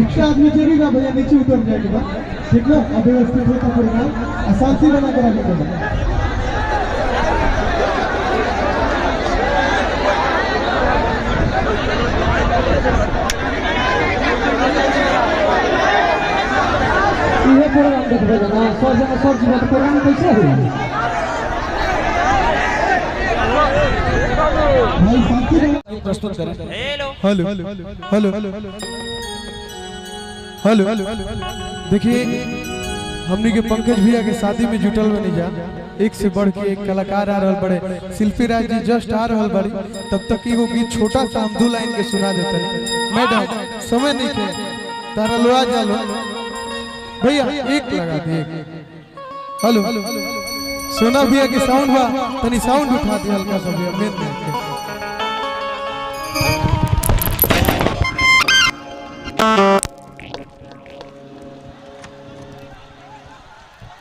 जितना आदमी चलेगा भैया नीचे उतर जाएगा, ठीक है। अव्यवस्थित होता प्रोग्राम अशांति बना कर आगे बढ़ेगा। ये प्रोग्राम देखबे ना सब जीवन प्रोग्राम कैसे हुई भाई शांति प्रस्तुत करें। हेलो हेलो हेलो देखिए, हमनी के पंकज भैया के शादी में जुटल बनी जा, एक से बढ़ के एक कलाकार आ रहल बड़े। शिल्पी राज जी जस्ट आ रहल बड़ी, तब तक एगो गीत छोटा सा हम 2 लाइन के सुना देते। मैडम समय नहीं के तारा लोआ जालो भैया, एक लगा दिए। हेलो सोना भैया के साउंड बा, तनी साउंड उठा दे हल्का सा भैया, मेन में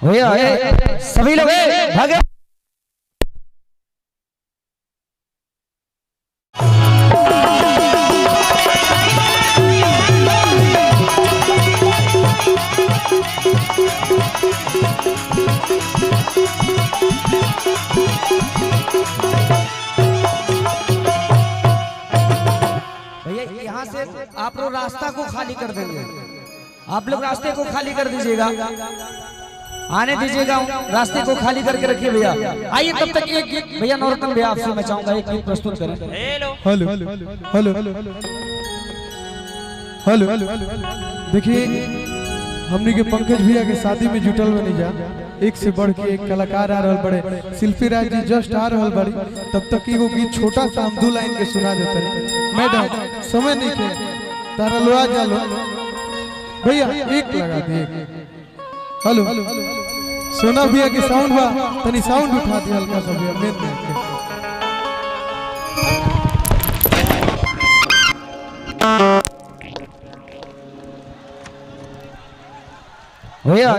भैया सभी लोग भागे। भैया यहाँ से आप लोग रास्ता को खाली कर देंगे, आप लोग रास्ते को खाली कर दीजिएगा, आने दीजिएगा, रास्ते को खाली करके रखिए भैया। आइए तब तक एक गीत भैया नौरतन भैया आपसे मैं चाहूंगा एक गीत प्रस्तुत करें। हेलो हेलो देखिए, हमनी के पंकज भैया के शादी में जुटल बनी जा, एक से बढ़ के एक कलाकार आ रहल बड़े। शिल्पी राज जी जस्ट आ रहल बड़ी, तब तक एगो गीत छोटा सा हम 2 लाइन के सुना देते। मैडम समय नहीं के तारा लोआ जालो भैया, एक लगा दिए। हेलो सोना भैया के साउंड बा, तनी साउंड उठा दे हल्का सा भैया, मेन में भैया